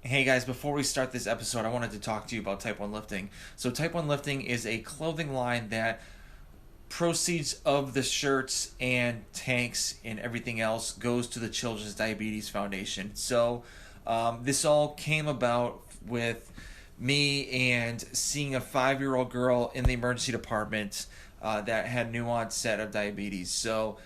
Hey guys, before we start this episode, I wanted to talk to you about Type 1 Lifting. So Type 1 Lifting is a clothing line that proceeds of the shirts and tanks and everything else goes to the Children's Diabetes Foundation. So this all came about with me and seeing a 5-year-old girl in the emergency department that had new onset of diabetes. So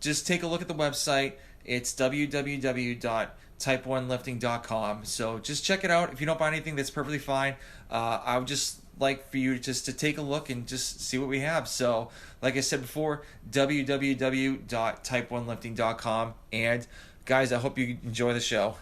just take a look at the website. It's www.type1lifting.com. So just check it out. If you don't buy anything, that's perfectly fine. I would just like for you just to take a look and just see what we have. So like I said before, www.type1lifting.com. And guys, I hope you enjoy the show.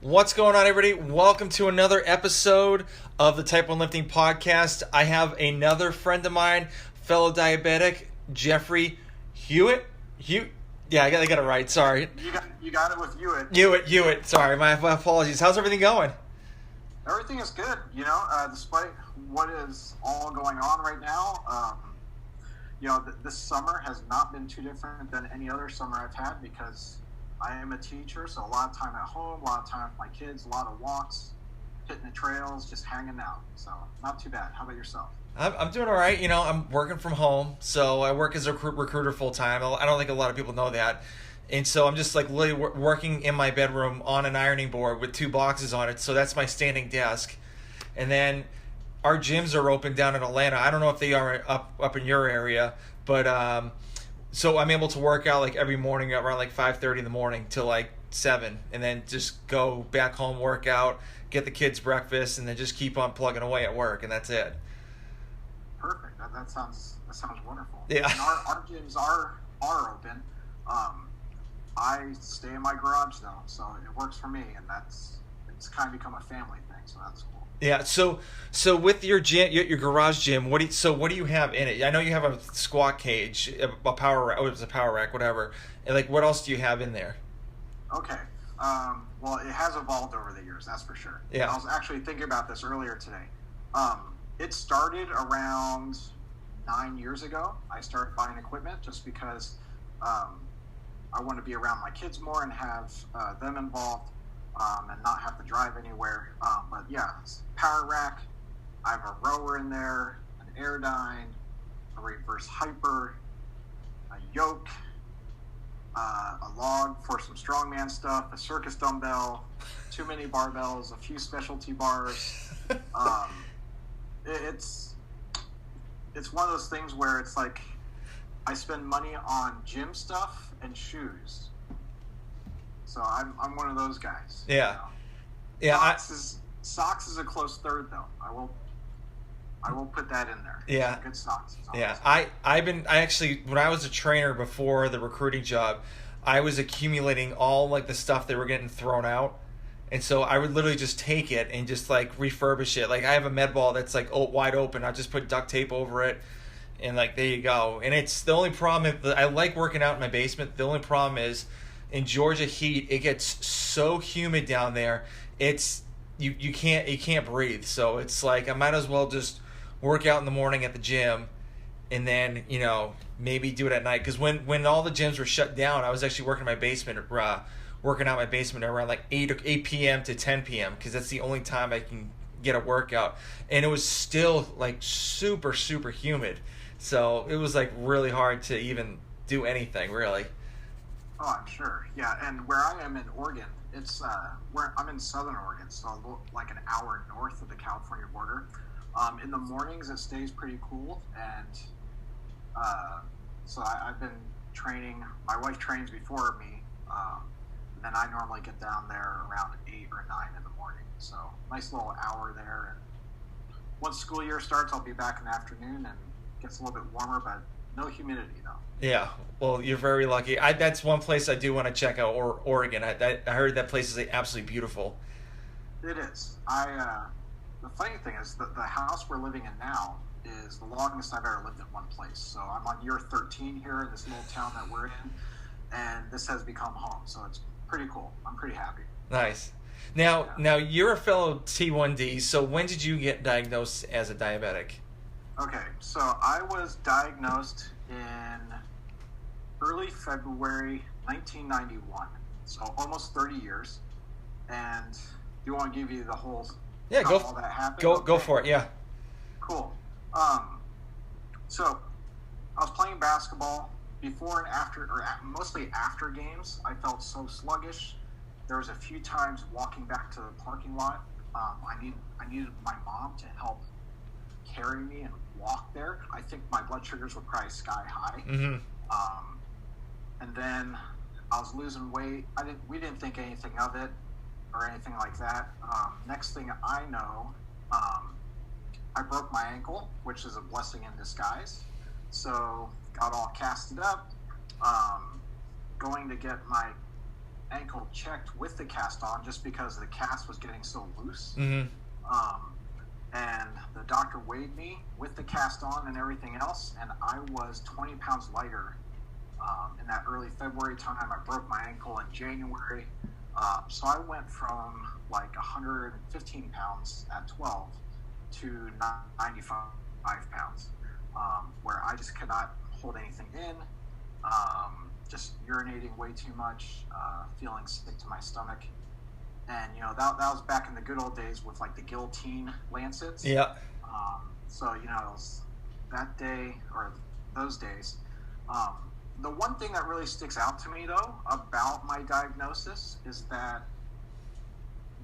What's going on, everybody? Welcome to another episode of the Type 1 Lifting Podcast. I have another friend of mine, fellow diabetic, Jeffery Huet. Yeah, I got it right. Sorry. You got it with Huet. Huet. Sorry, my apologies. How's everything going? Everything is good. Despite what is all going on right now, this summer has not been too different than any other summer I've had because I am a teacher, so a lot of time at home, a lot of time with my kids, a lot of walks, hitting the trails, just hanging out. So not too bad. How about yourself? I'm doing all right. I'm working from home, so I work as a recruiter full time. I don't think a lot of people know that. And so I'm just like literally working in my bedroom on an ironing board with 2 boxes on it. So that's my standing desk. And then our gyms are open down in Atlanta. I don't know if they are up in your area, but so I'm able to work out like every morning around like 5:30 in the morning till like 7, and then just go back home, work out, get the kids breakfast, and then just keep on plugging away at work, and that's it. Perfect. That sounds wonderful. Yeah. And our gyms are open. I stay in my garage though, so it works for me, and it's kind of become a family thing, so that's cool. Yeah. So with your gym, your garage gym, what do you have in it? I know you have a squat cage, a power rack. Oh, it's a power rack, whatever. And like, what else do you have in there? Okay. Well, it has evolved over the years, that's for sure. Yeah. I was actually thinking about this earlier today. It started around 9 years ago. I started buying equipment just because I want to be around my kids more and have them involved. And not have to drive anywhere. But yeah, power rack. I have a rower in there, an Airdyne, a reverse hyper, a yoke, a log for some strongman stuff, a circus dumbbell, too many barbells, a few specialty bars. It's one of those things where it's like I spend money on gym stuff and shoes. So I'm one of those guys. Yeah, yeah. Socks is a close third though. I will put that in there. Yeah, good socks. Yeah, I actually, when I was a trainer before the recruiting job, I was accumulating all like the stuff that were getting thrown out, and so I would literally just take it and just like refurbish it. Like I have a med ball that's like wide open. I just put duct tape over it, and like there you go. And it's the only problem. I like working out in my basement. The only problem is, in Georgia heat, it gets so humid down there. It's you can't breathe. So it's like I might as well just work out in the morning at the gym, and then maybe do it at night. Because when all the gyms were shut down, I was actually working in my basement, working out in my basement around like 8 p.m. to 10 p.m. because that's the only time I can get a workout, and it was still like super humid. So it was like really hard to even do anything really. Oh, I'm sure. Yeah, and where I am in Oregon, it's where I'm in Southern Oregon, so like an hour north of the California border. In the mornings, it stays pretty cool, and so I've been training. My wife trains before me, and then I normally get down there around 8 or 9 in the morning. So nice little hour there. And once school year starts, I'll be back in the afternoon, and it gets a little bit warmer, but no humidity though. Yeah, well, you're very lucky. That's one place I do want to check out, Oregon. I heard that place is absolutely beautiful. It is. The funny thing is that the house we're living in now is the longest I've ever lived in one place. So I'm on year 13 here in this little town that we're in, and this has become home. So it's pretty cool. I'm pretty happy. Nice. Now you're a fellow T1D. So when did you get diagnosed as a diabetic? Okay, so I was diagnosed in early February 1991, so almost 30 years. And do you want to give you the whole Yeah, how all that happened? Go for it. Yeah. Cool. So I was playing basketball before and after, or mostly after games. I felt so sluggish. There was a few times walking back to the parking lot. I needed my mom to help carry me and walk there. I think my blood sugars were probably sky high. Mm-hmm. And then I was losing weight. We didn't think anything of it or anything like that. Next thing I know, I broke my ankle, which is a blessing in disguise. So got all casted up, going to get my ankle checked with the cast on just because the cast was getting so loose. Mm-hmm. And the doctor weighed me with the cast on and everything else, and I was 20 pounds lighter in that early February time. I broke my ankle in January. So I went from like 115 pounds at 12 to 95 pounds, where I just could not hold anything in, just urinating way too much, feeling sick to my stomach. And, that was back in the good old days with, like, the guillotine lancets. Yeah. So, it was that day, or those days. The one thing that really sticks out to me, though, about my diagnosis is that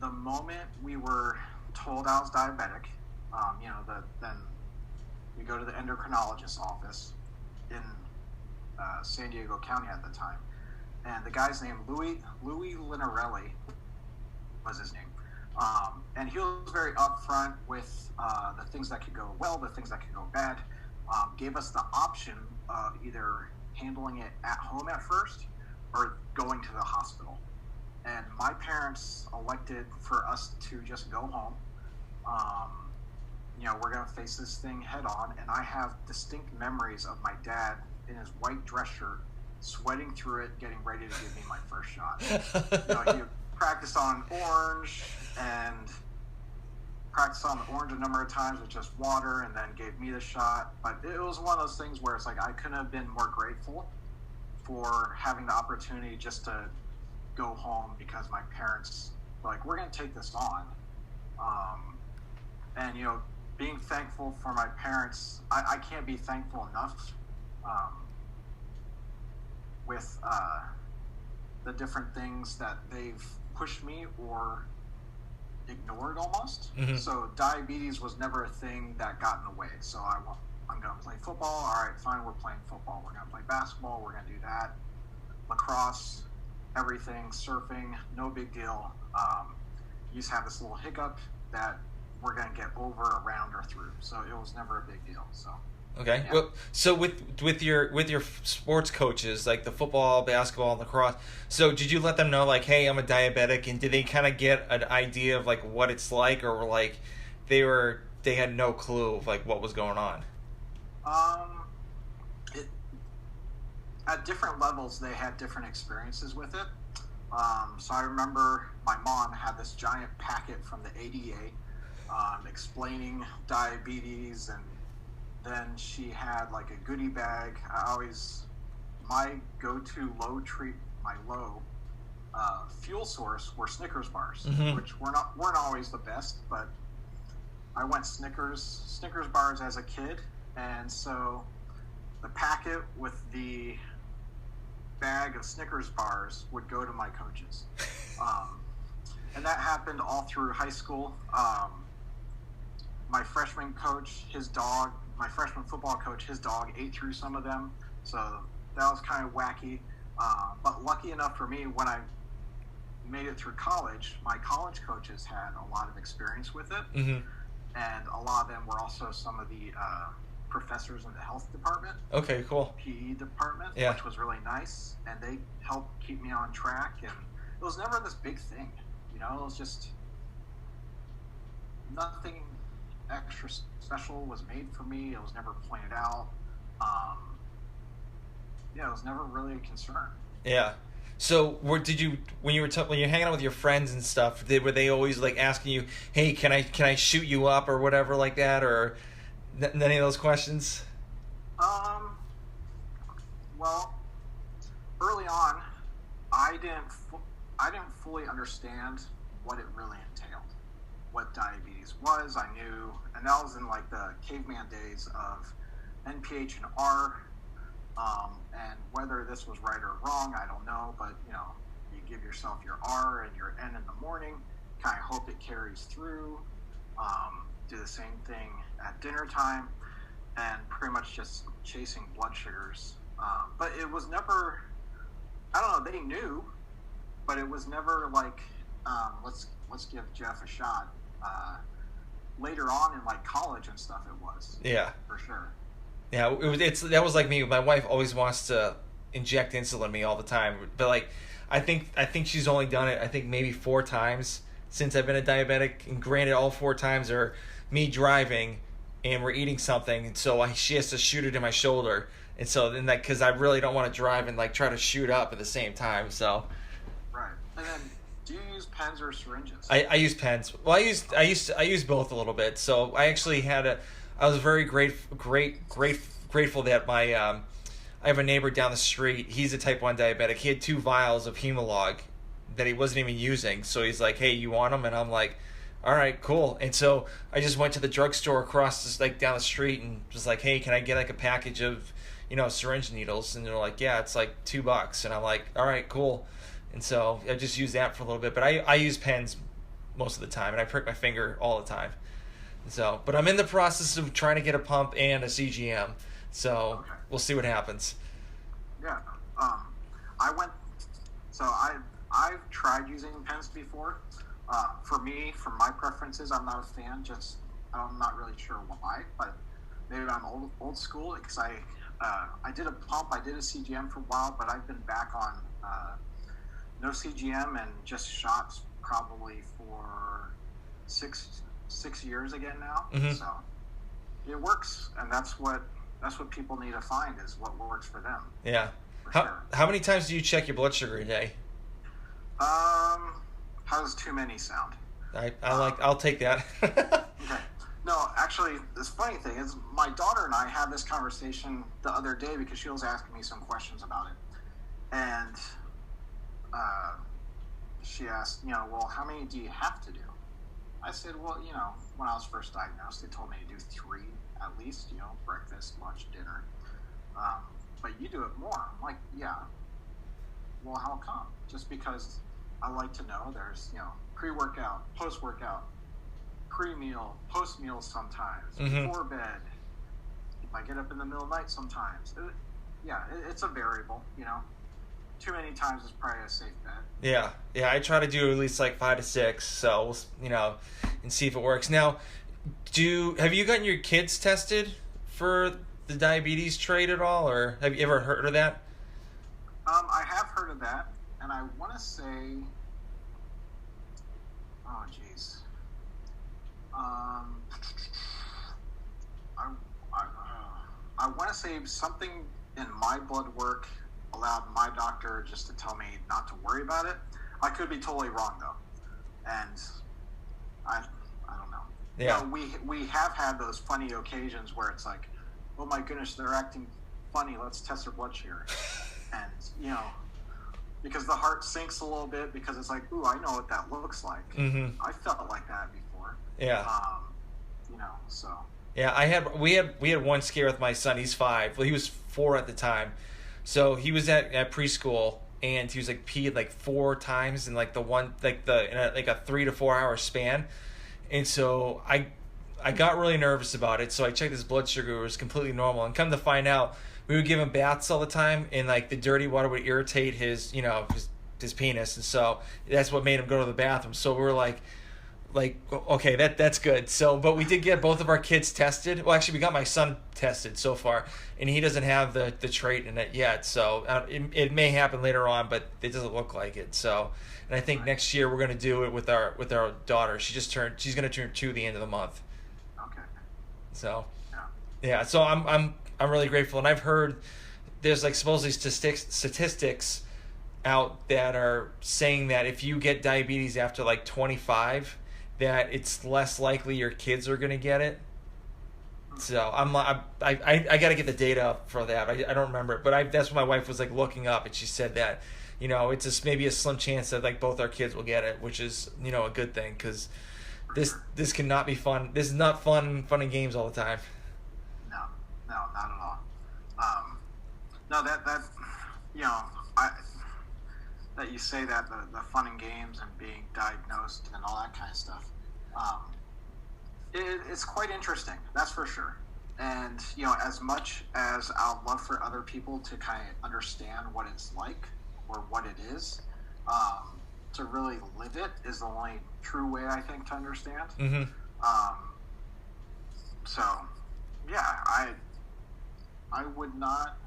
the moment we were told I was diabetic, then we go to the endocrinologist's office in San Diego County at the time. And the guy's name, Louis Linarelli, was his name. And he was very upfront with the things that could go well, the things that could go bad. Gave us the option of either handling it at home at first or going to the hospital. And my parents elected for us to just go home. We're going to face this thing head on. And I have distinct memories of my dad in his white dress shirt, sweating through it, getting ready to give me my first shot. He practiced on orange and practiced on the orange a number of times with just water, and then gave me the shot. But it was one of those things where it's like I couldn't have been more grateful for having the opportunity just to go home, because my parents were like, we're going to take this on. And, being thankful for my parents, I can't be thankful enough with the different things that they've pushed me or ignored almost. Mm-hmm. So diabetes was never a thing that got in the way. So I'm going to play football. All right, fine, we're playing football. We're going to play basketball. We're going to do that. Lacrosse, everything, surfing, no big deal. You just have this little hiccup that we're going to get over, around, or through. So it was never a big deal. So. Okay. Yeah. Well, so with your sports coaches, like the football, basketball, and lacrosse, so did you let them know, like, hey, I'm a diabetic, and did they kind of get an idea of like what it's like, or like they had no clue of like what was going on? At different levels, they had different experiences with it. So I remember my mom had this giant packet from the ADA explaining diabetes, and then she had like a goodie bag. My go-to low fuel source were Snickers bars, Mm-hmm. which weren't always the best, but I went Snickers bars as a kid, and so the packet with the bag of Snickers bars would go to my coaches. And that happened all through high school. My freshman coach, my freshman football coach, his dog ate through some of them. So that was kind of wacky. But lucky enough for me, when I made it through college, my college coaches had a lot of experience with it. Mm-hmm. And a lot of them were also some of the professors in the health department. Okay, cool. PE department, Yeah. which was really nice. And they helped keep me on track. And it was never this big thing. It was just nothing extra special was made for me. It was never pointed out. It was never really a concern. Yeah. So, when you're hanging out with your friends and stuff? Were they always like asking you, "Hey, can I shoot you up or whatever like that?" Or any of those questions? Um, well, early on, I didn't fully understand what it really entailed, what diabetes was. I knew, and that was in like the caveman days of NPH and R. And whether this was right or wrong, I don't know. But you give yourself your R and your N in the morning. Kind of hope it carries through. Do the same thing at dinner time, and pretty much just chasing blood sugars. But it was never. I don't know. They knew, but it was never like, let's give Jeff a shot. Later on in like college and stuff, it was. Yeah. For sure. Yeah, that was like me. My wife always wants to inject insulin in me all the time, but like, I think she's only done it, I think maybe 4 times since I've been a diabetic, and granted, all 4 times are me driving, and we're eating something, and so she has to shoot it in my shoulder, and so then because I really don't want to drive and like try to shoot up at the same time, so. Right, and then do you use pens or syringes? I use pens. Well, I use both a little bit. So I actually I was very grateful that I have a neighbor down the street. He's a type 1 diabetic. He had 2 vials of Humalog that he wasn't even using. So he's like, "Hey, you want them?" And I'm like, "All right, cool." And so I just went to the drugstore across like down the street and was like, "Hey, can I get like a package of syringe needles?" And they're like, "Yeah, it's like $2." And I'm like, "All right, cool." And so I just use that for a little bit. But I use pens most of the time, and I prick my finger all the time. So, but I'm in the process of trying to get a pump and a CGM. So Okay. We'll see what happens. Yeah. I've tried using pens before. For me, for my preferences, I'm not a fan. Just I'm not really sure why, but maybe I'm old school because I did a pump, I did a CGM for a while, but I've been back on no CGM and just shots probably for six years again now. Mm-hmm. So it works, and that's what people need to find is what works for them. Yeah. Sure. How many times do you check your blood sugar a day? How does too many sound? I'll take that. Okay. No, actually, this funny thing is my daughter and I had this conversation the other day because she was asking me some questions about it. And she asked, well, how many do you have to do? I said, well, when I was first diagnosed, they told me to do 3 at least, breakfast, lunch, dinner. But you do it more. I'm like, yeah. Well, how come? Just because I like to know there's, pre-workout, post-workout, pre-meal, post-meal sometimes, Mm-hmm. before bed. If I get up in the middle of the night sometimes. It's a variable, Too many times is probably a safe bet. Yeah. I try to do at least like 5 to 6, so and see if it works. Now, have you gotten your kids tested for the diabetes trait at all, or have you ever heard of that? I have heard of that, and I want to say, oh geez, I want to say something in my blood work allowed my doctor just to tell me not to worry about it. I could be totally wrong though, and I don't know. Yeah. We have had those funny occasions where it's like, oh my goodness, they're acting funny. Let's test their blood sugar, and because the heart sinks a little bit because it's like, ooh, I know what that looks like. Mm-hmm. I felt like that before. Yeah. So. Yeah, we had one scare with my son. He's 5. Well, he was 4 at the time. So he was at preschool, and he was like peed like 4 times in like a 3 to 4 hour span. And so I got really nervous about it. So I checked his blood sugar; it was completely normal. And come to find out, we would give him baths all the time, and like the dirty water would irritate his his penis, and so that's what made him go to the bathroom. So we were like, okay, that's good. So, but we did get both of our kids tested. Well, actually, we got my son tested so far, and he doesn't have the trait in it yet. So it may happen later on, but it doesn't look like it. So, and I think next year we're going to do it with our daughter. She's going to turn 2 the end of the month. Okay. So, yeah. So I'm really grateful, and I've heard there's like supposedly statistics out that are saying that if you get diabetes after like 25, that it's less likely your kids are going to get it. So I got to get the data up for that. I don't remember it, but that's what my wife was like looking up, and she said that, it's just maybe a slim chance that like both our kids will get it, which is a good thing, because this cannot be fun. This is not fun and games all the time. No, not at all. No, that that you say that the fun and games and being diagnosed and all that kind of stuff. It's quite interesting, that's for sure. And as much as I'd love for other people to kind of understand what it's like or what it is, to really live it is the only true way, I think, to understand. Mm-hmm. So yeah, I would not,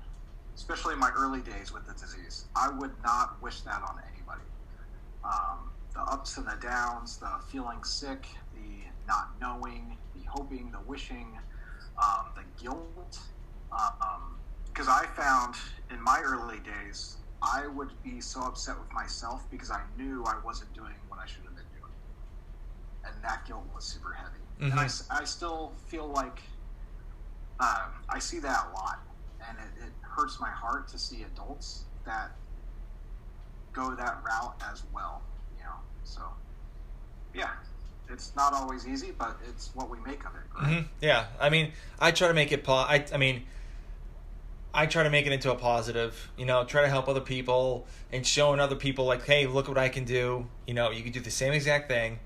especially in my early days with the disease, I would not wish that on anybody. The ups and the downs, the feeling sick, the not knowing, the hoping, the wishing, the guilt. Because I found in my early days, I would be so upset with myself because I knew I wasn't doing what I should have been doing. And that guilt was super heavy. Mm-hmm. And I still feel like I see that a lot. And it hurts my heart to see adults that go that route as well. So yeah, it's not always easy, but it's what we make of it, right? Mm-hmm. Yeah, I mean, I try to make it I try to make it into a positive, try to help other people and showing other people like, hey, look what I can do. You can do the same exact thing.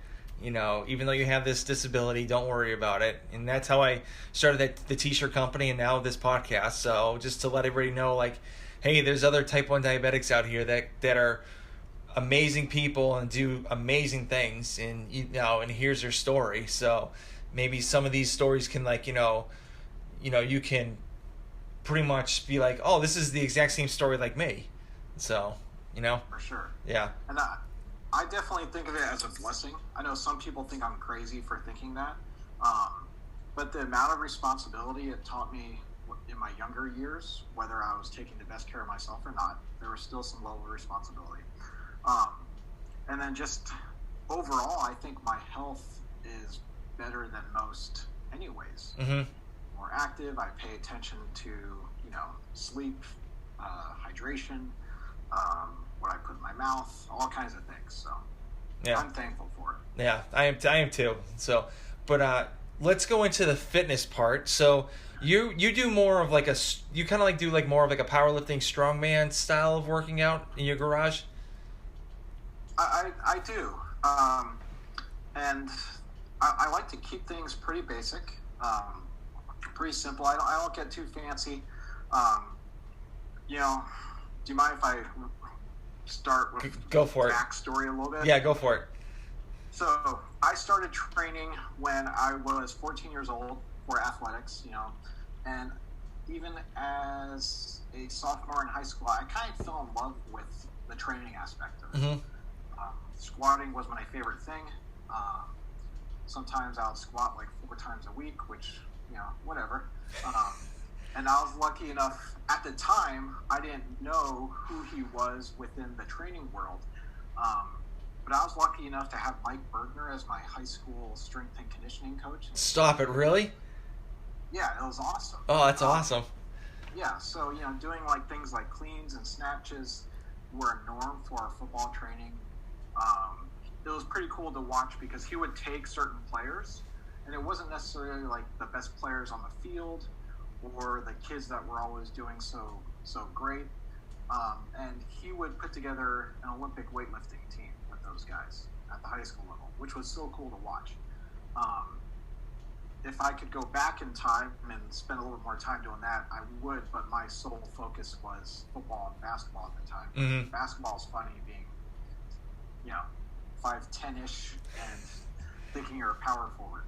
Even though you have this disability, don't worry about it. And that's how I started the t-shirt company and now this podcast. So just to let everybody know, like, hey, there's other type 1 diabetics out here that are amazing people and do amazing things, and and here's their story. So maybe some of these stories can you can pretty much be like, oh, this is the exact same story like me. So For sure. Yeah. And I definitely think of it as a blessing. I know some people think I'm crazy for thinking that, but the amount of responsibility it taught me in my younger years, whether I was taking the best care of myself or not, there was still some level of responsibility. And then just overall, I think my health is better than most anyways. Mm-hmm. More active, I pay attention to, sleep, hydration, what I put in my mouth, all kinds of things. So yeah. I'm thankful for it. Yeah, I am too. So, but let's go into the fitness part. So you do more of like you kind of like do like more of like a powerlifting strongman style of working out in your garage? I do. And I like to keep things pretty basic, pretty simple. I don't get too fancy. Do you mind if I start with go for it. Backstory a little bit? Yeah, go for it. So I started training when I was 14 years old for athletics, and even as a sophomore in high school, I kind of fell in love with the training aspect of it. Mm-hmm. Squatting was my favorite thing. Sometimes I would squat like 4 times a week, which, whatever. And I was lucky enough, at the time, I didn't know who he was within the training world. But I was lucky enough to have Mike Bergner as my high school strength and conditioning coach. Stop it, really? Yeah, it was awesome. Oh, that's awesome. Yeah, so, doing like things like cleans and snatches were a norm for our football training. It was pretty cool to watch because he would take certain players, and it wasn't necessarily like the best players on the field or the kids that were always doing so great. And he would put together an Olympic weightlifting team with those guys at the high school level, which was so cool to watch. If I could go back in time and spend a little bit more time doing that, I would, but my sole focus was football and basketball at the time. Mm-hmm. Basketball's funny being, 5'10" and thinking you're a power forward.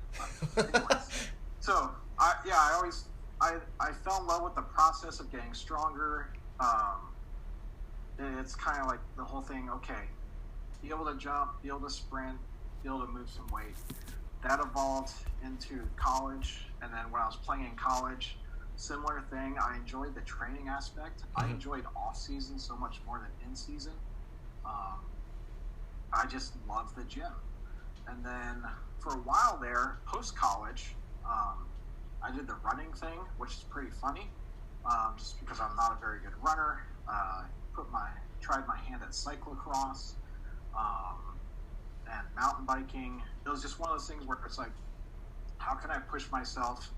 But anyways, so I fell in love with the process of getting stronger. It's kind of like the whole thing. Okay, be able to jump, be able to sprint, be able to move some weight. That evolved into college, and then when I was playing in college, similar thing. I enjoyed the training aspect. Mm-hmm. I enjoyed off season so much more than in season. Um, I just loved the gym. And then for a while there, post college, I did the running thing, which is pretty funny, just because I'm not a very good runner. Tried my hand at cyclocross and mountain biking. It was just one of those things where it's like, how can I push myself?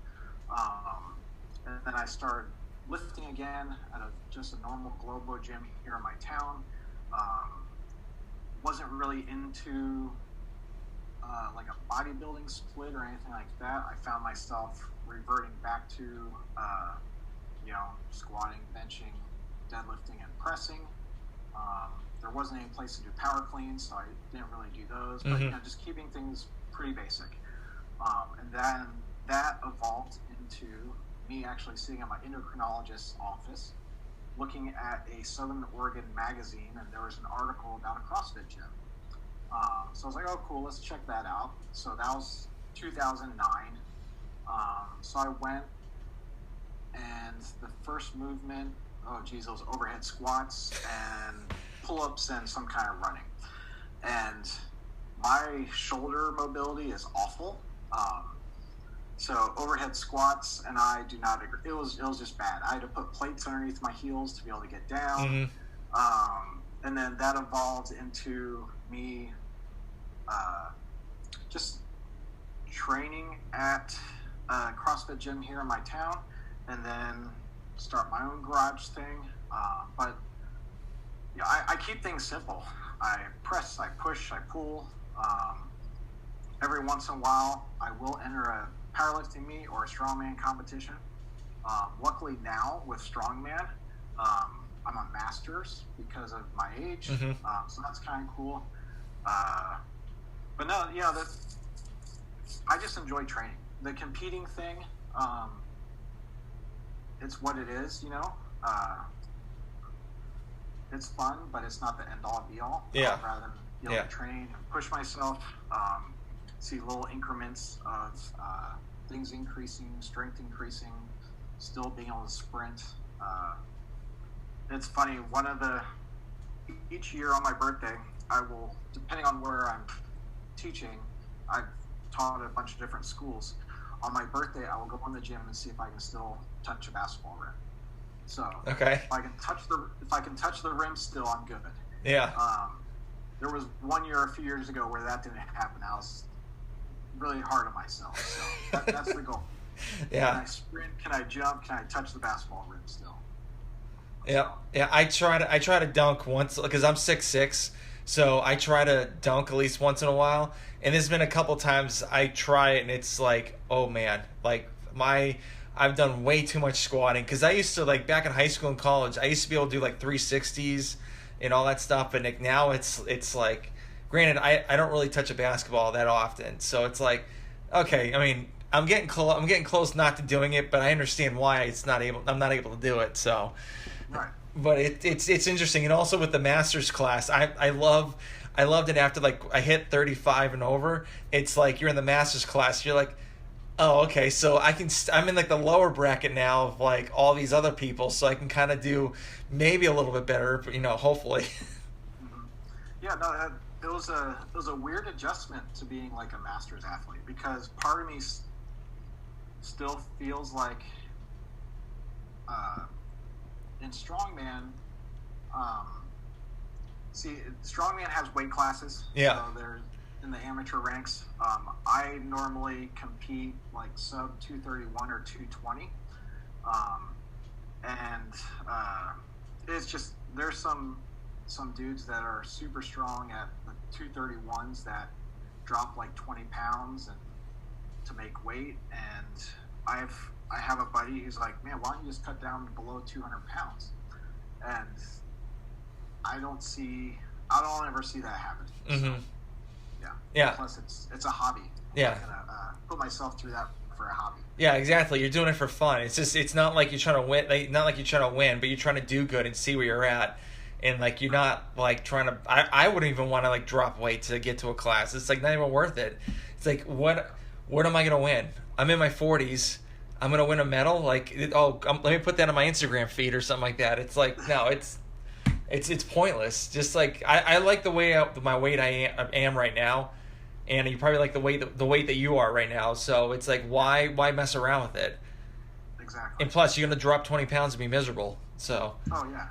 And then I started lifting again at just a normal Globo gym here in my town. Wasn't really into like a bodybuilding split or anything like that. I found myself reverting back to squatting, benching, deadlifting, and pressing. There wasn't any place to do power cleans, so I didn't really do those. But just keeping things pretty basic. And then that evolved into me actually sitting at my endocrinologist's office, looking at a Southern Oregon magazine, and there was an article about a CrossFit gym. So I was like, oh, cool, let's check that out. So that was 2009. So I went, and the first movement, those overhead squats and pull-ups and some kind of running. And my shoulder mobility is awful. So overhead squats, and I do not agree. It was just bad. I had to put plates underneath my heels to be able to get down. And then that evolved into me just training at a CrossFit gym here in my town, and then start my own garage thing. But I keep things simple. I press, I push, I pull. Every once in a while, I will enter a powerlifting meet or a strongman competition. Luckily now with strongman, I'm on masters because of my age, so that's kind of cool. But no, I just enjoy training. The competing thing, it's what it is, it's fun, but it's not the end-all, be-all. Yeah. Rather than be able to train and push myself, see little increments of things increasing, strength increasing, still being able to sprint. It's funny, each year on my birthday, I will, depending on where I'm teaching, I've taught at a bunch of different schools. On my birthday, I will go in the gym and see if I can still touch a basketball rim. So okay. if I can touch the rim still, I'm good. Yeah. There was one year a few years ago where that didn't happen. I was really hard on myself. So that's the goal. Yeah. Can I sprint? Can I jump? Can I touch the basketball rim still? Yeah. Yeah. I try to dunk once because I'm 6'6", so I try to dunk at least once in a while. And there's been a couple times I try it and it's like, oh man, like I've done way too much squatting because I used to, like, back in high school and college, I used to be able to do like 360s and all that stuff. And like now it's like, granted, I don't really touch a basketball that often, so it's like, okay, I mean, I'm getting close not to doing it, but I understand why I'm not able to do it. So, right. But it's interesting, and also with the masters class, I loved it after like I hit 35 and over. It's like you're in the masters class, you're like, oh, okay, so I'm in like the lower bracket now of like all these other people, so I can kind of do maybe a little bit better, hopefully. Yeah, no, it was a weird adjustment to being like a masters athlete, because part of me still feels like in strongman, strongman has weight classes. Yeah. So they're in the amateur ranks. I normally compete like sub 231 or 220. It's just, there's some dudes that are super strong at the 231s that drop like 20 pounds and to make weight. And I have a buddy who's like, man, why don't you just cut down below 200 pounds? And I don't ever see that happen. Mm-hmm. So, yeah. Plus, it's a hobby. Yeah. I'm not gonna put myself through that for a hobby. Yeah, exactly. You're doing it for fun. It's not like you're trying to win. Not like you're trying to win, but you're trying to do good and see where you're at. And like you're not like trying to. I wouldn't even want to like drop weight to get to a class. It's like not even worth it. It's like what am I gonna win? I'm in my 40s. I'm gonna win a medal. Like let me put that on my Instagram feed or something like that. It's like no, it's It's pointless. Just like I like the way my weight I am right now, and you probably like the weight that you are right now. So it's like why mess around with it? Exactly. And plus, you're gonna drop 20 pounds and be miserable. So. Oh yeah.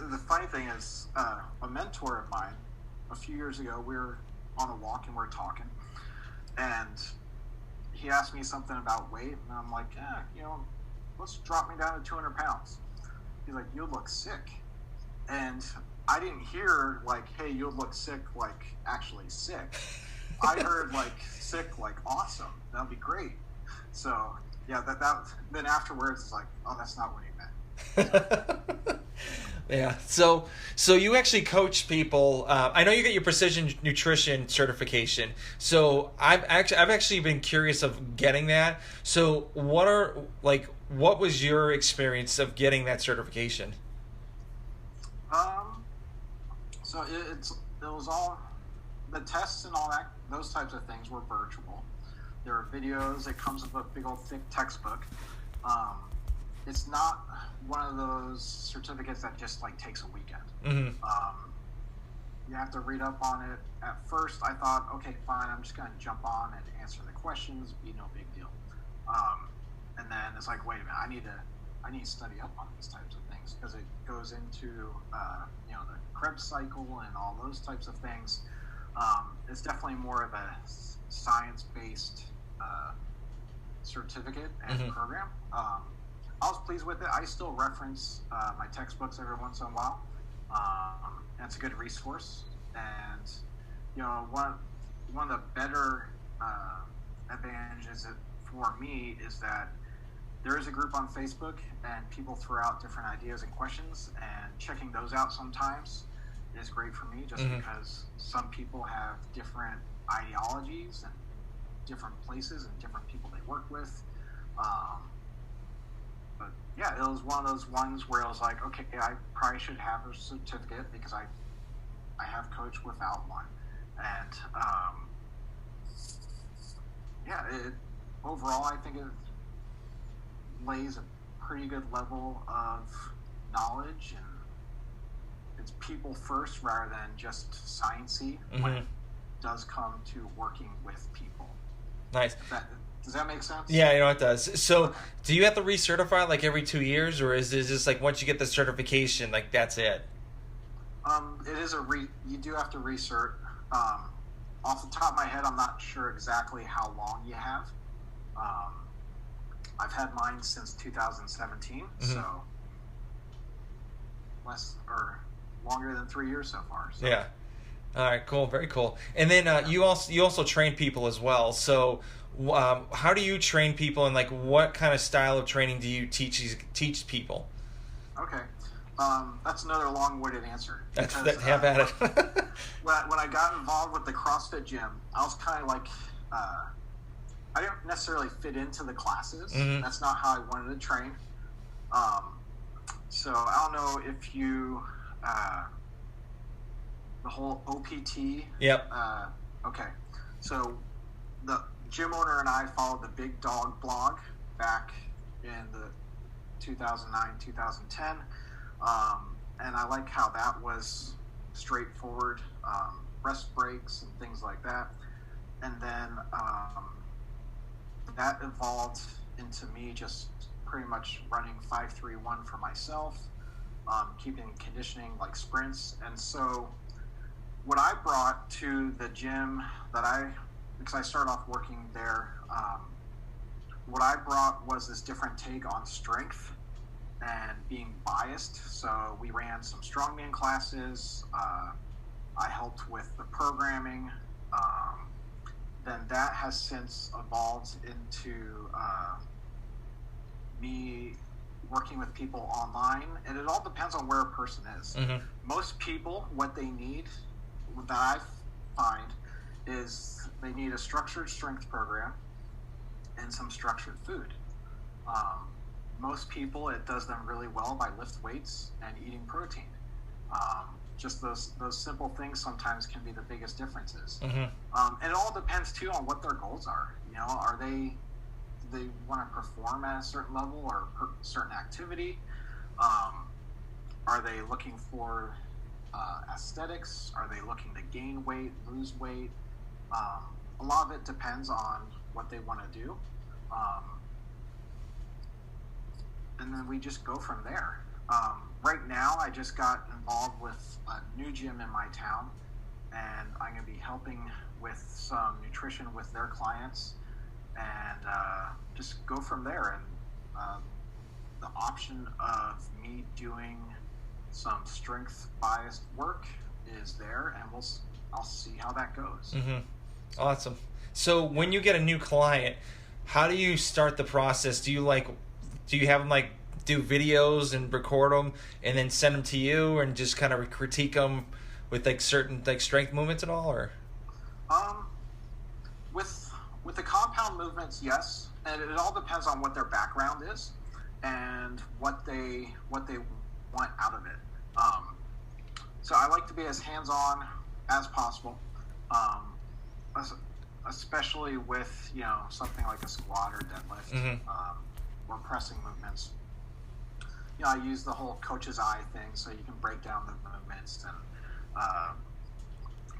The funny thing is, a mentor of mine, a few years ago, we were on a walk and we we're talking, and he asked me something about weight, and I'm like, yeah, let's drop me down to 200 pounds. He's like, you'll look sick. And I didn't hear, like, hey, you'll look sick, like, actually sick. I heard, like, sick, like, awesome. That'll be great. So, yeah, that then afterwards, it's like, oh, that's not what he meant. Yeah. So you actually coach people. I know you get your precision nutrition certification. So I've actually been curious of getting that. So what was your experience of getting that certification? So it was all the tests and all that. Those types of things were virtual. There are videos. It comes with a big old thick textbook. It's not one of those certificates that just like takes a weekend. Mm-hmm. You have to read up on it. At first, I thought, okay, fine, I'm just going to jump on and answer the questions. Be no big deal. And then it's like, wait a minute, I need to study up on these types of things because it goes into the Krebs cycle and all those types of things. It's definitely more of a science-based certificate and Mm-hmm. program. I was pleased with it. I still reference my textbooks every once in a while, and it's a good resource. And one of the better advantages for me is that there is a group on Facebook, and people throw out different ideas and questions, and checking those out sometimes is great for me, just Mm-hmm. because some people have different ideologies and different places and different people they work with. But yeah, it was one of those ones where I was like, okay, I probably should have a certificate because I have coached without one, and overall I think it lays a pretty good level of knowledge, and it's people first rather than just sciencey when Mm-hmm. it does come to working with people. Nice. Does that make sense? Yeah, it does. So, do you have to recertify like every 2 years, or is it just like once you get the certification, like that's it? It is you do have to recert. Off the top of my head, I'm not sure exactly how long you have. I've had mine since 2017, Mm-hmm. so longer than 3 years so far. So. Yeah. All right. Cool. Very cool. And then you also train people as well. So, how do you train people, and like what kind of style of training do you teach people? Okay. That's another long-winded answer. Have at it. When I got involved with the CrossFit gym, I was kind of like, I didn't necessarily fit into the classes. Mm-hmm. That's not how I wanted to train. So I don't know if you, the whole OPT. Yep. Okay. So the gym owner and I followed the Big Dog blog back in the 2009, 2010. And I like how that was straightforward, rest breaks and things like that. And then that evolved into me just pretty much running 5-3-1 for myself, keeping conditioning like sprints. And so what I brought to the gym because I started off working there, what I brought was this different take on strength and being biased. So we ran some strongman classes. I helped with the programming. Then that has since evolved into me working with people online, and it all depends on where a person is. Mm-hmm. Most people, what they need, that I find, is they need a structured strength program and some structured food. Most people, it does them really well by lift weights and eating protein. Just those simple things sometimes can be the biggest differences. Mm-hmm. And it all depends too on what their goals are. Do they want to perform at a certain level or certain activity? Are they looking for aesthetics? Are they looking to gain weight, lose weight? A lot of it depends on what they want to do. And then we just go from there. Right now, I just got involved with a new gym in my town, and I'm going to be helping with some nutrition with their clients, and just go from there. And the option of me doing some strength-biased work is there, and I'll see how that goes. Mm-hmm. Awesome. So when you get a new client, how do you start the process? Do you have them do videos and record them and then send them to you and just kind of critique them with certain strength movements and all, or? With the compound movements, yes, and it all depends on what their background is and what they want out of it. So I like to be as hands-on as possible, especially with something like a squat or deadlift, Mm-hmm. or pressing movements. I use the whole coach's eye thing, so you can break down the movements. And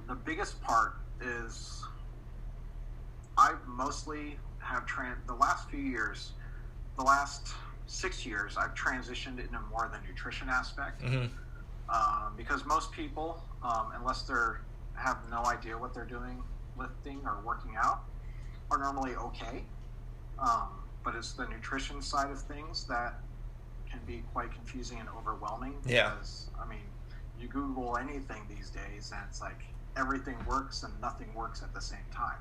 the biggest part is I mostly have the last 6 years, I've transitioned into more of the nutrition aspect. Mm-hmm. Because most people, unless they have no idea what they're doing, lifting or working out, are normally okay. But it's the nutrition side of things that can be quite confusing and overwhelming. Yeah. Because, you Google anything these days, and it's like everything works and nothing works at the same time.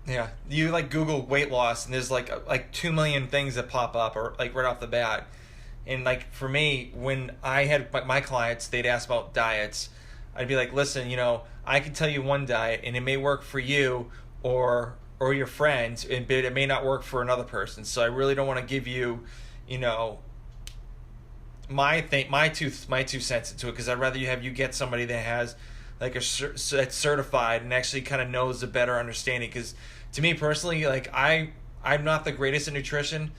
Yeah, you Google weight loss, and there's like 2 million things that pop up, or right off the bat. And for me, when I had my clients, they'd ask about diets. I'd be like, listen, I can tell you one diet, and it may work for you or your friends, but it may not work for another person. So I really don't want to give you, my two cents into it, because I'd rather you get somebody that has that's certified and actually kind of knows a better understanding. Because to me personally, I'm not the greatest at nutrition.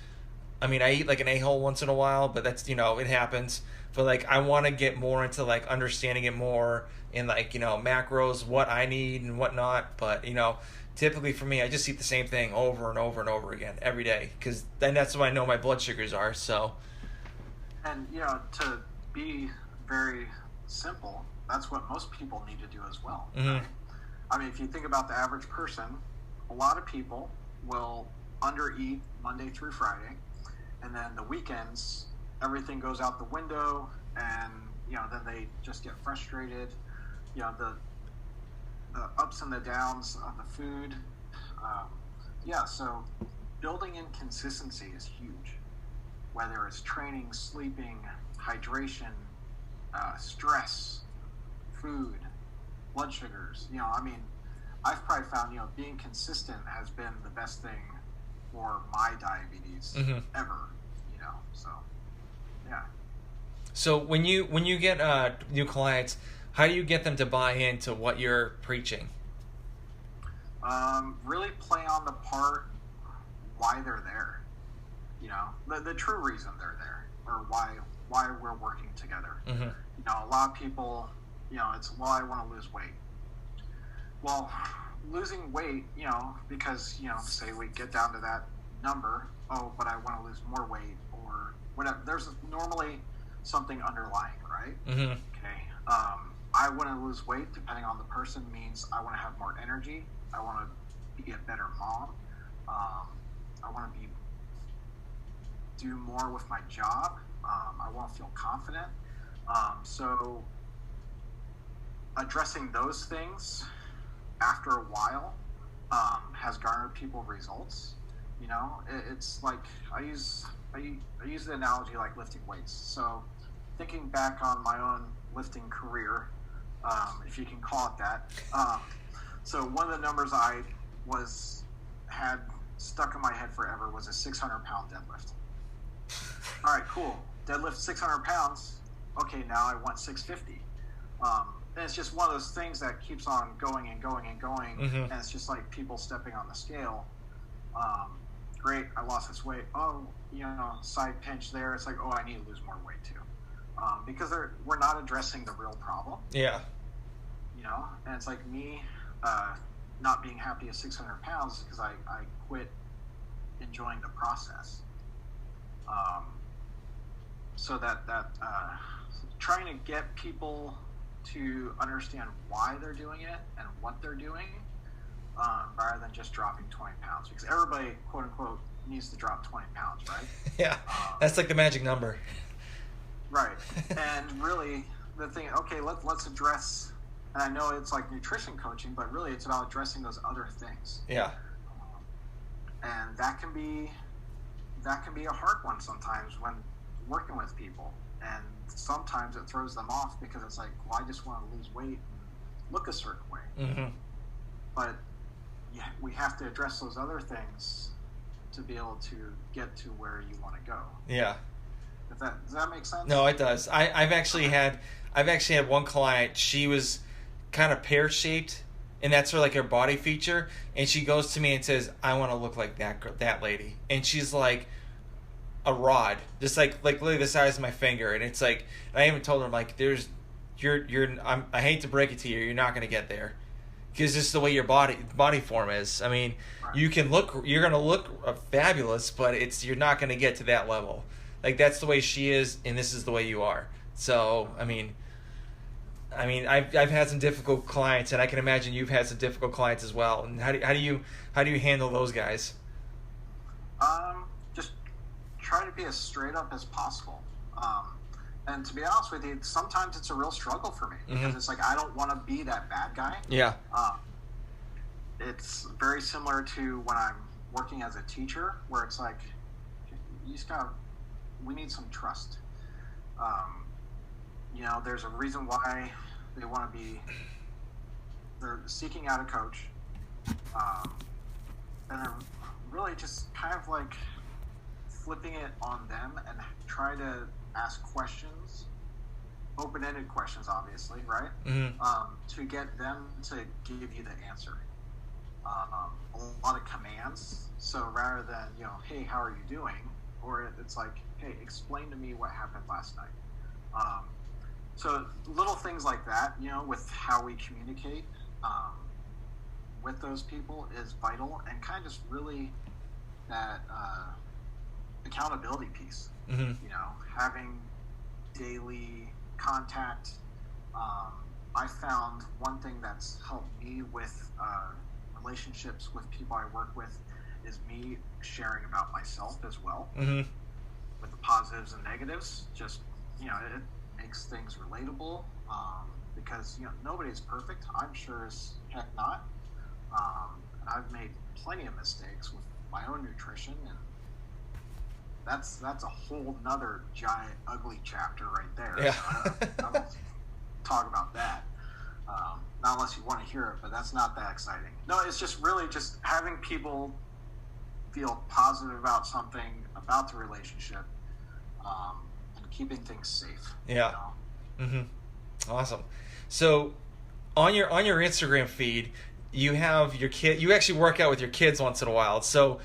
I eat an a-hole once in a while, but that's it happens. But I want to get more into understanding it more in macros, what I need and whatnot. But typically for me, I just eat the same thing over and over and over again every day, because then that's when I know my blood sugars are. So. And to be very simple, that's what most people need to do as well. Mm-hmm. Right? If you think about the average person, a lot of people will undereat Monday through Friday, and then the weekends, everything goes out the window, and then they just get frustrated. The ups and the downs of the food. So building in consistency is huge. Whether it's training, sleeping, hydration, stress, food, blood sugars. I've probably found, being consistent has been the best thing for my diabetes Mm-hmm. ever, so, yeah. So when you get new clients, how do you get them to buy into what you're preaching? Really play on the part why they're there. The true reason they're there, or why we're working together. Mm-hmm. A lot of people, it's, I want to lose weight. Well, losing weight, because, say we get down to that number, but I want to lose more weight, or whatever. There's normally something underlying, right? Mm-hmm. Okay. I want to lose weight, depending on the person, means I want to have more energy. I want to be a better mom. I want to do more with my job. I want to feel confident. So addressing those things after a while has garnered people results. It's like I use the analogy like lifting weights. So thinking back on my own lifting career, if you can call it that. So one of the numbers I had stuck in my head forever was a 600-pound deadlift. All right, cool. Deadlift 600 pounds. Okay, now I want 650. And it's just one of those things that keeps on going and going and going. Mm-hmm. And it's just like people stepping on the scale. Great, I lost this weight. Oh, side pinch there. It's like, I need to lose more weight too. because we're not addressing the real problem. Yeah. You know, and it's like me not being happy at 600 pounds because I quit enjoying the process. So that trying to get people to understand why they're doing it and what they're doing, rather than just dropping 20 pounds, because everybody, quote unquote, needs to drop 20 pounds, right? Yeah, that's like the magic number. Right. And really, the thing, okay, let's address, and I know it's like nutrition coaching, but really it's about addressing those other things. Yeah. And that can be a hard one sometimes when working with people. And sometimes it throws them off because it's like, well, I just want to lose weight and look a certain way. Mm-hmm. But yeah, we have to address those other things to be able to get to where you want to go. Yeah. Does that make sense? No, it does. I've actually had one client. She was kind of pear shaped, and that's her body feature. And she goes to me and says, "I want to look like that lady." And she's like a rod, just like literally the size of my finger. And it's like, and I even told her, I'm like, I hate to break it to you, you're not going to get there, because this is the way your body form is. I mean, right. you're going to look fabulous, but you're not going to get to that level. Like, that's the way she is, and this is the way you are. So, I mean, I've had some difficult clients, and I can imagine you've had some difficult clients as well. And how do you handle those guys? Just try to be as straight up as possible. And to be honest with you, sometimes it's a real struggle for me, because it's like I don't want to be that bad guy. Yeah. It's very similar to when I'm working as a teacher, where it's like we need some trust. You know, there's a reason why they want to they're seeking out a coach, and they're really just kind of like flipping it on them and try to ask questions, open-ended questions, obviously, right? To get them to give you the answer. A lot of commands. So rather than, hey, how are you doing? Or it's like, hey, explain to me what happened last night. So little things like that, with how we communicate with those people is vital, and kind of just really that accountability piece. Having daily contact. I found one thing that's helped me with relationships with people I work with is me sharing about myself as well, with the positives and negatives. Just, it makes things relatable, because nobody's perfect. I'm sure as heck not. And I've made plenty of mistakes with my own nutrition, and that's a whole nother giant ugly chapter right there. Yeah. So I won't talk about that. Not unless you want to hear it, but that's not that exciting. No, it's just really just having people feel positive about something, about the relationship, and keeping things safe. Yeah. Awesome. So on your Instagram feed, you have your kid. You actually work out with your kids once in a while. So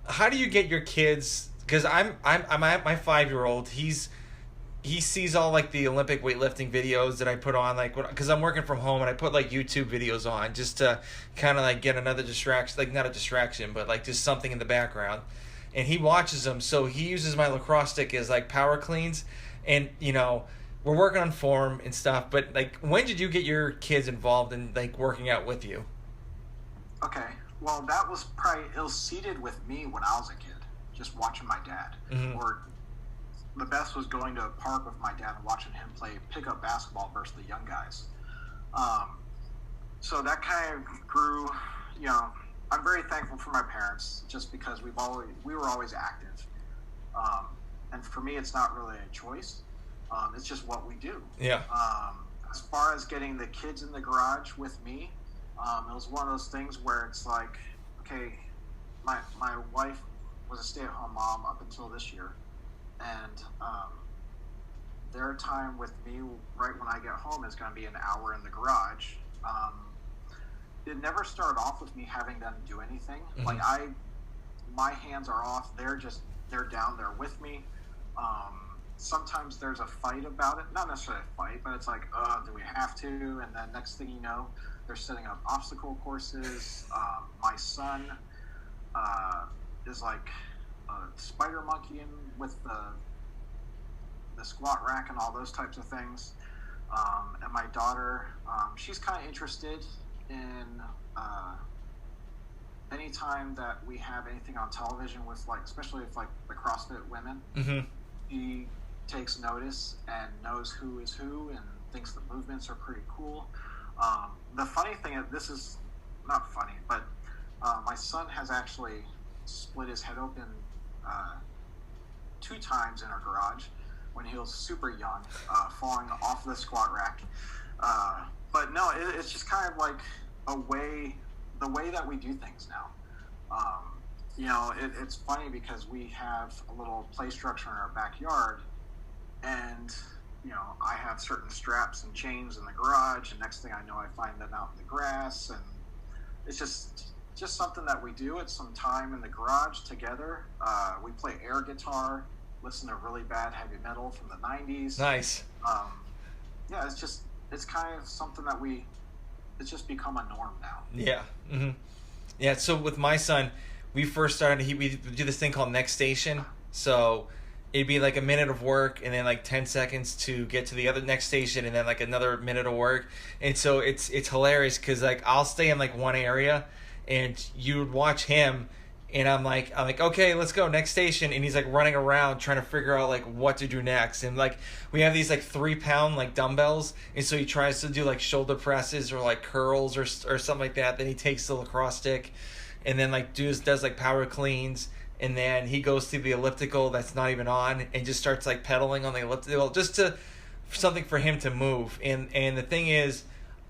how do you get your kids? Because my 5-year-old, he sees all like the Olympic weightlifting videos that I put on, like, because I'm working from home and I put like YouTube videos on just to kind of like get another distraction, like not a distraction, but like just something in the background. And he watches them, so he uses my lacrosse stick as like power cleans, and we're working on form and stuff. But like, when did you get your kids involved in like working out with you? Okay, well, that was probably ill-seated with me when I was a kid, just watching my dad. Or the best was going to a park with my dad and watching him play pickup basketball versus the young guys. So that kind of grew. I'm very thankful for my parents, just because we were always active. And for me, it's not really a choice. It's just what we do. Yeah. As far as getting the kids in the garage with me, it was one of those things where it's like, okay, my wife was a stay-at-home mom up until this year, and their time with me right when I get home is going to be an hour in the garage. It never started off with me having them do anything. Like my hands are off. They're down there with me. sometimes there's a fight about it. Not necessarily a fight, but it's like, do we have to? And then next thing you know, they're setting up obstacle courses. My son is like a spider monkeying with the squat rack and all those types of things. And my daughter, she's kind of interested in anytime that we have anything on television with, like, especially with like the CrossFit women. Mm-hmm. She takes notice and knows who is who and thinks the movements are pretty cool. The funny thing, this is not funny, but my son has actually split his head open 2 times in our garage when he was super young, falling off the squat rack. But no, it's just kind of like the way that we do things now. It's funny because we have a little play structure in our backyard, and I have certain straps and chains in the garage, and next thing I know, I find them out in the grass, and it's just something that we do. It's some time in the garage together. We play air guitar, listen to really bad heavy metal from the 90s. Nice. It's kind of something that it's just become a norm now. Yeah. Mm-hmm. Yeah. So with my son, we first started, we do this thing called Next Station. So it'd be like a minute of work and then like 10 seconds to get to the other next station and then like another minute of work. And so it's hilarious because like I'll stay in like one area and you would watch him and I'm like, okay, let's go next station. And he's like running around trying to figure out like what to do next. And like we have these like 3-pound like dumbbells. And so he tries to do like shoulder presses or like curls or something like that. Then he takes the lacrosse stick and then like does like power cleans. And then he goes through the elliptical that's not even on and just starts like pedaling on the elliptical just to something for him to move. And the thing is,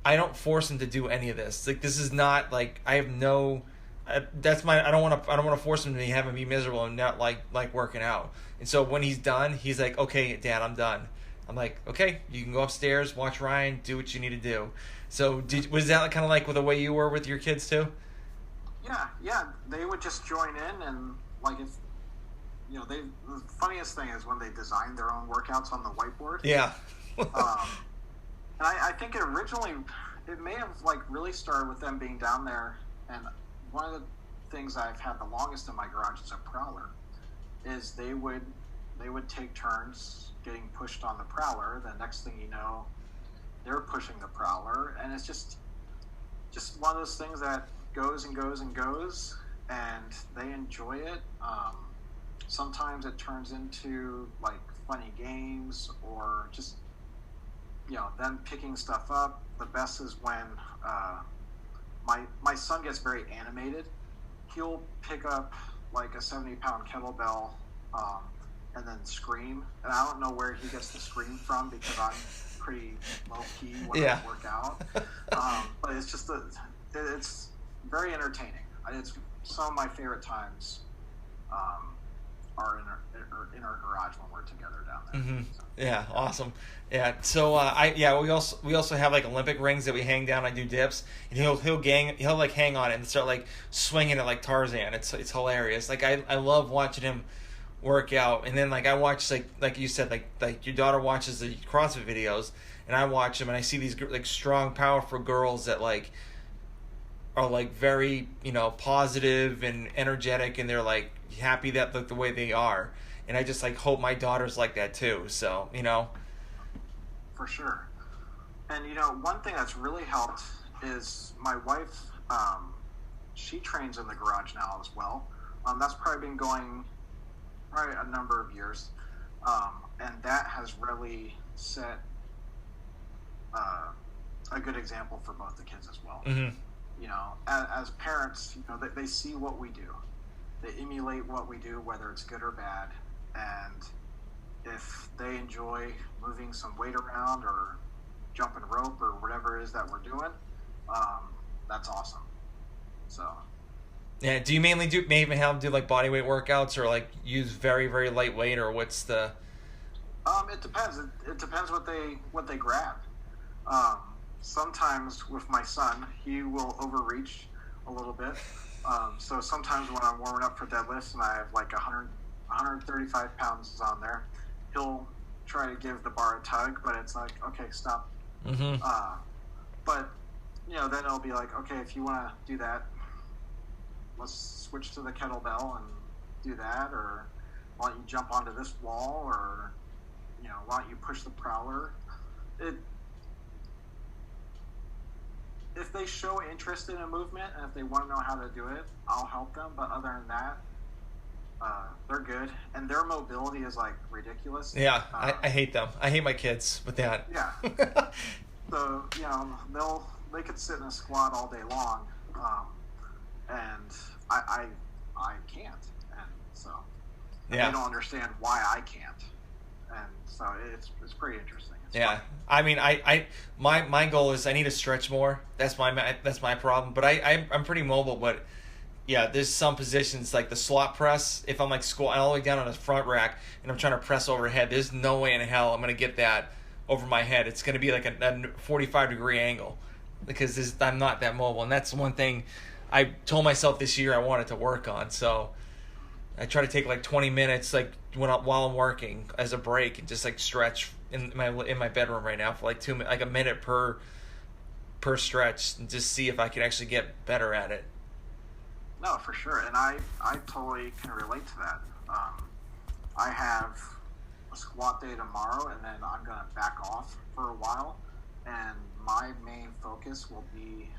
I don't force him to do any of this. Like this is not like I have no. I don't want to force him to have him be miserable and not like working out. And so when he's done, he's like, okay, Dad, I'm done. I'm like, okay, you can go upstairs, watch Ryan, do what you need to do. So was that kind of like the way you were with your kids too? Yeah, they would just join in, and like if the funniest thing is when they design their own workouts on the whiteboard. Yeah. And I think it may have like really started with them being down there, and one of the things I've had the longest in my garage is a prowler. Is they would take turns getting pushed on the prowler. The next thing you know, they're pushing the prowler, and it's just one of those things that goes and goes and goes, and they enjoy it. Sometimes it turns into like funny games or just them picking stuff up. The best is when my son gets very animated. He'll pick up like a 70-pound kettlebell and then scream. And I don't know where he gets the scream from because I'm pretty low-key when I work out. But it's just it's very entertaining. It's some of my favorite times are in our garage when we're together down there. Mm-hmm. So, yeah, awesome. Yeah, so we also have like Olympic rings that we hang down. I do dips, and he'll like hang on it and start like swinging it like Tarzan. It's hilarious. Like I love watching him work out, and then like I watch like you said like your daughter watches the CrossFit videos, and I watch them and I see these like strong, powerful girls that like are like very positive and energetic, and they're like happy that the way they are. And I just like hope my daughter's like that too. So For sure. And one thing that's really helped is my wife. She trains in the garage now as well. That's probably been going a number of years, and that has really set a good example for both the kids as well. Mm-hmm. As parents, they see what we do. They emulate what we do, whether it's good or bad. And if they enjoy moving some weight around or jumping rope or whatever it is that we're doing, that's awesome. So. Yeah. Do you mainly even have them do like body weight workouts or like use very, very lightweight, or what's the? It depends. It depends what they grab. Sometimes with my son, he will overreach a little bit. So sometimes when I'm warming up for deadlifts and I have like 135 pounds on there, he'll try to give the bar a tug, but it's like, okay, stop. Mm-hmm. But then it'll be like, okay, if you want to do that, let's switch to the kettlebell and do that, or why don't you jump onto this wall, or why don't you push the prowler? If they show interest in a movement and if they want to know how to do it, I'll help them. But other than that, they're good, and their mobility is like ridiculous. Yeah, I hate them. I hate my kids with that. Yeah. So they could sit in a squat all day long, and I can't, and so they don't understand why I can't, and so it's pretty interesting. It's fun. I mean, my goal is I need to stretch more. That's my problem. But I'm pretty mobile. But yeah, there's some positions like the slot press. If I'm like squatting all the way down on a front rack and I'm trying to press overhead, there's no way in hell I'm gonna get that over my head. It's gonna be like a 45-degree angle because I'm not that mobile, and that's one thing I told myself this year I wanted to work on. So I try to take like 20 minutes while I'm working as a break and just like stretch in my bedroom right now for like a minute per stretch, and just see if I can actually get better at it. No, for sure, and I totally can relate to that. I have a squat day tomorrow, and then I'm going to back off for a while, and my main focus will be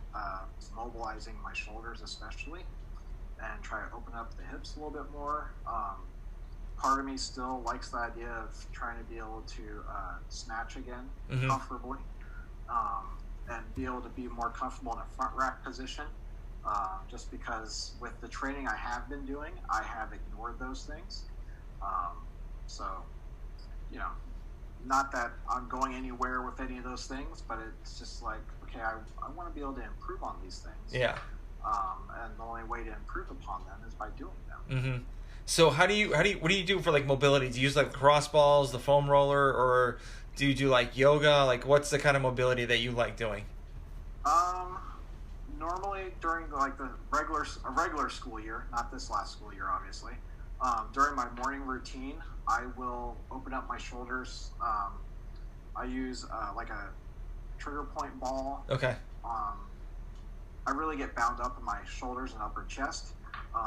mobilizing my shoulders especially, and try to open up the hips a little bit more. Part of me still likes the idea of trying to be able to snatch again comfortably, and be able to be more comfortable in a front rack position. Just because with the training I have been doing, I have ignored those things. So, not that I'm going anywhere with any of those things, but it's just like, okay, I want to be able to improve on these things. Yeah. And the only way to improve upon them is by doing them. Mm-hmm. So what do you do for like mobility? Do you use like cross balls, the foam roller, or do you do like yoga? Like, what's the kind of mobility that you like doing? Normally during like a regular school year, not this last school year, obviously. During my morning routine, I will open up my shoulders. I use like a trigger point ball. Okay. I really get bound up in my shoulders and upper chest.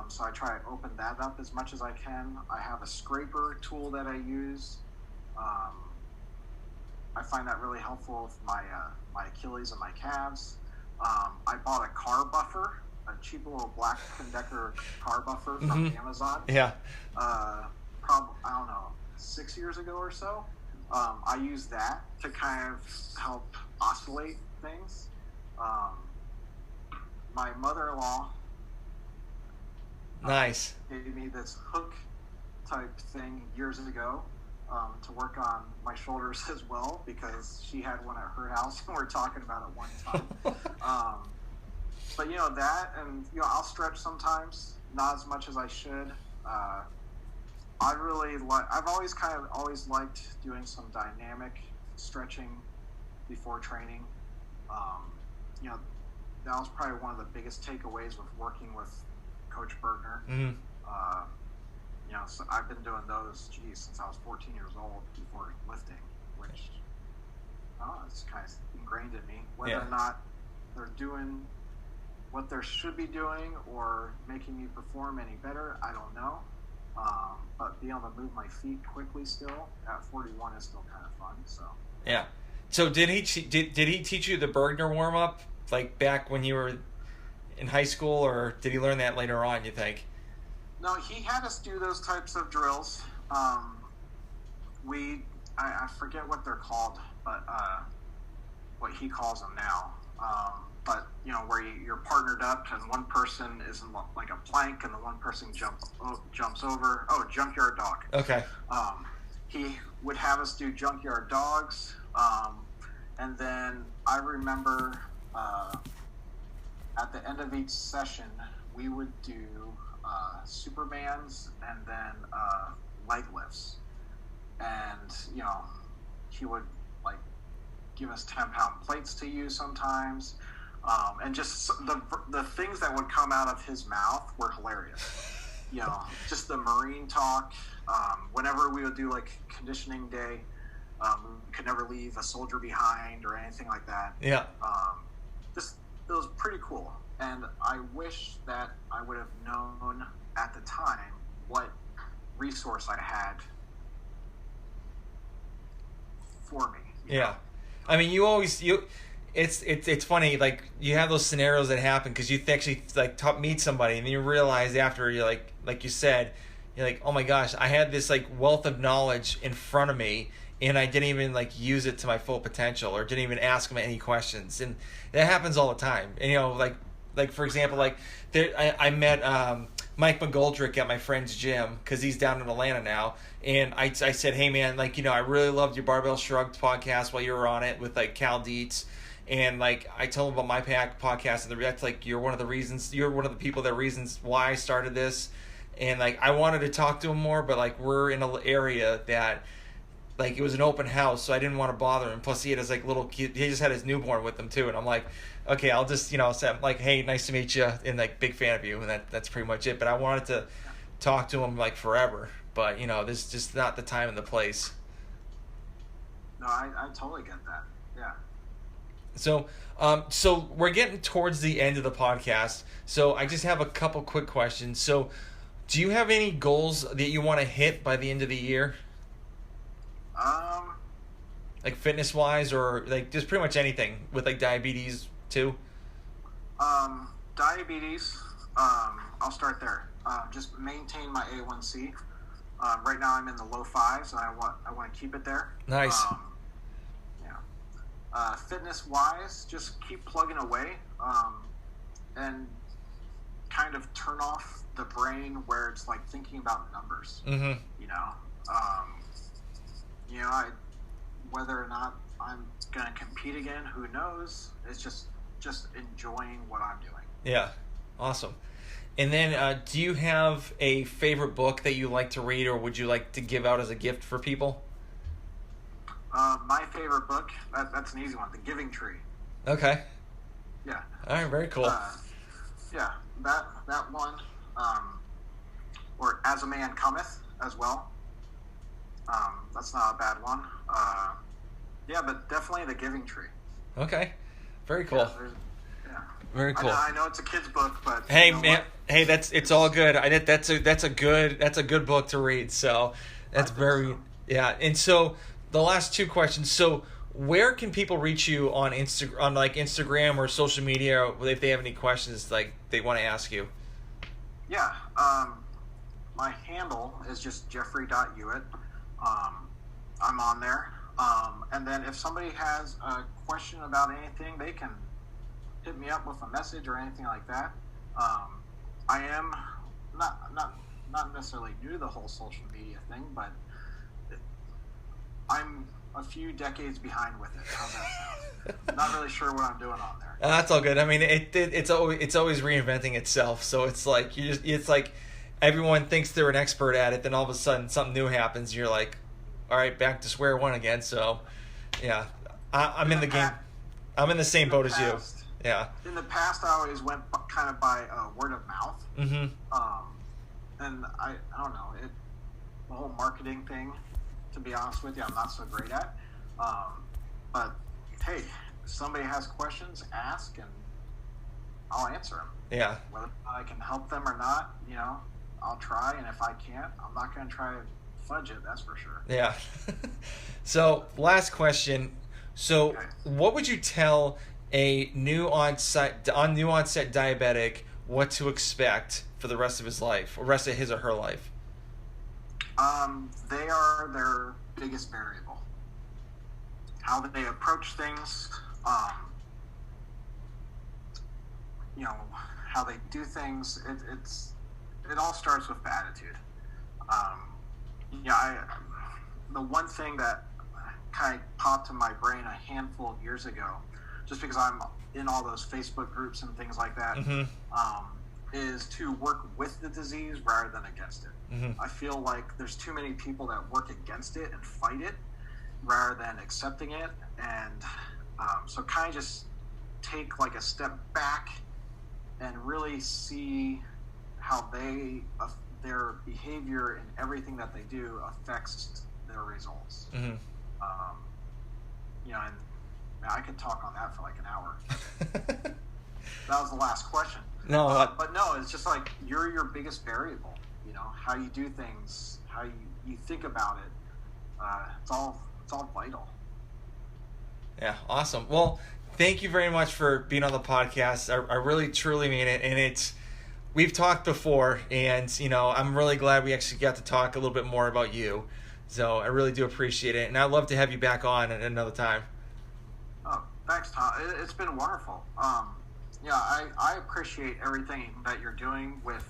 So I try to open that up as much as I can. I have a scraper tool that I use. I find that really helpful with my Achilles and my calves. I bought a car buffer, a cheap little Black & Decker car buffer from Amazon. Yeah. Probably, I don't know, 6 years ago or so. I use that to kind of help oscillate things. My mother-in-law Nice. gave me this hook type thing years ago to work on my shoulders as well, because she had one at her house and we're talking about it one time. But that, and I'll stretch sometimes, not as much as I should. I've always liked doing some dynamic stretching before training. That was probably one of the biggest takeaways with working with Coach Bergner. Mm-hmm. So I've been doing those, since I was 14 years old before lifting, which it's kind of ingrained in me. Whether or not they're doing what they should be doing or making me perform any better, I don't know. But being able to move my feet quickly still at 41 is still kind of fun. So yeah. So did he teach you the Bergner warm up like back when you were in high school, or did he learn that later on, you think? No, he had us do those types of drills. I forget what they're called, but what he calls them now. But where you're partnered up and one person is in like a plank and the one person jumps over. Oh, junkyard dog. Okay. He would have us do junkyard dogs, and then I remember at the end of each session we would do Supermans and then leg lifts, and he would like give us 10-pound plates to use sometimes, and just the things that would come out of his mouth were hilarious. Just the marine talk. Whenever we would do like conditioning day, We could never leave a soldier behind or anything like that. Yeah. Just it was pretty cool, and I wish that I would have known at the time what resource I had for me. Yeah. I mean, it's funny, like, you have those scenarios that happen because you actually, like, meet somebody, and then you realize after, you're like you said, you're like, oh my gosh, I had this, like, wealth of knowledge in front of me, and I didn't even, like, use it to my full potential, or didn't even ask them any questions. And that happens all the time. And, you know, like for example, like, I met Mike McGoldrick at my friend's gym, because he's down in Atlanta now. And I said, hey, man, like, you know, I really loved your Barbell Shrugged podcast while you were on it with, like, Cal Dietz. And, like, I told him about my podcast, and that's, like, you're one of the people that reasons why I started this. And, like, I wanted to talk to him more, but, like, we're in an area that, like, it was an open house, so I didn't want to bother him. Plus, he had his, like, little kid. He just had his newborn with him, too. And I'm like, okay, I'll just, you know, say, like, hey, nice to meet you, and, like, big fan of you. And that's pretty much it. But I wanted to talk to him, like, forever. But, you know, this is just not the time and the place. No, I totally get that. Yeah. So we're getting towards the end of the podcast. So I just have a couple quick questions. So do you have any goals that you want to hit by the end of the year? Like fitness-wise, or like just pretty much anything with like diabetes too? Diabetes, I'll start there. Just maintain my A1C. Right now I'm in the low 5s, and I want to keep it there. Nice. Fitness-wise, just keep plugging away, and kind of turn off the brain where it's like thinking about numbers. Mm-hmm. Whether or not I'm gonna compete again, who knows? It's just enjoying what I'm doing. Yeah, awesome. And then, do you have a favorite book that you like to read, or would you like to give out as a gift for people? My favorite book, that's an easy one, The Giving Tree. Okay. Yeah. All right, very cool. Yeah, that one, or As a Man Cometh as well. That's not a bad one. But definitely The Giving Tree. Okay, very cool. Very cool. I know it's a kid's book, but hey, you know man, hey, it's all good. That's a good book to read. So that's very yeah. And so the last two questions. So where can people reach you on Instagram or social media if they have any questions like they want to ask you? Yeah, my handle is just Jeffery.Huet. I'm on there. And then if somebody has a question about anything, they can hit me up with a message or anything like that. I am not necessarily new to the whole social media thing, but I'm a few decades behind with it. How's that sound? Not really sure what I'm doing on there. That's all good. I mean, it's always reinventing itself. So it's like it's like everyone thinks they're an expert at it, then all of a sudden something new happens. And you're like, all right, back to square one again. So yeah, I'm in the game. I'm in the same boat as you. Yeah. In the past, I always went kind of by word of mouth. Mm-hmm. And I don't know, the whole marketing thing, to be honest with you, I'm not so great at. But hey, if somebody has questions, ask, and I'll answer them. Yeah. Whether I can help them or not, I'll try. And if I can't, I'm not going to try to fudge it. That's for sure. Yeah. So last question. So okay. What would you tell a new onset diabetic what to expect for the rest of his life, or rest of his or her life? They are their biggest variable. How they approach things, how they do things. It all starts with attitude. The one thing that kind of popped in my brain a handful of years ago, just because I'm in all those Facebook groups and things like that, mm-hmm. Is to work with the disease rather than against it. Mm-hmm. I feel like there's too many people that work against it and fight it rather than accepting it. And so kind of just take like a step back and really see how their behavior and everything that they do affects their results. Mm-hmm. You know, and man, I could talk on that for like an hour. That was the last question. No, but no, it's just like you're your biggest variable. You know, how you do things, how you think about it. It's all vital. Yeah, awesome. Well, thank you very much for being on the podcast. I really truly mean it, and we've talked before, and you know, I'm really glad we actually got to talk a little bit more about you. So I really do appreciate it, and I'd love to have you back on at another time. Oh, thanks, Tom. It's been wonderful. Yeah, I appreciate everything that you're doing with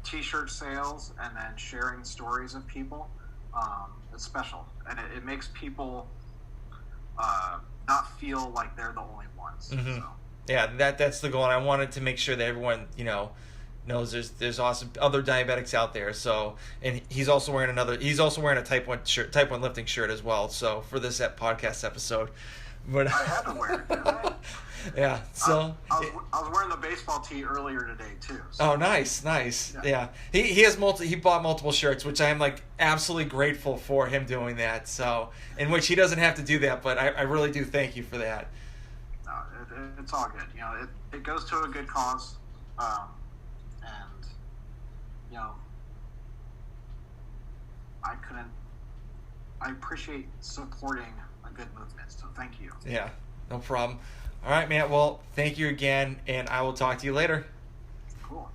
T-shirt sales and then sharing stories of people. It's special, and it makes people not feel like they're the only ones. Mm-hmm. So. Yeah, that's the goal, and I wanted to make sure that everyone, you know, knows there's awesome other diabetics out there. So, and he's also wearing a Type 1 lifting shirt as well. So for this podcast episode, but I had to wear it, didn't I? Yeah. So I was wearing the baseball tee earlier today too. So. Oh, nice. Yeah. He has he bought multiple shirts, which I am like absolutely grateful for him doing that. So, in which he doesn't have to do that, but I really do thank you for that. No, it's all good. You know, it goes to a good cause, and you know, I appreciate supporting a good movement. So thank you. Yeah, no problem. All right, man. Well, thank you again, and I will talk to you later. Cool.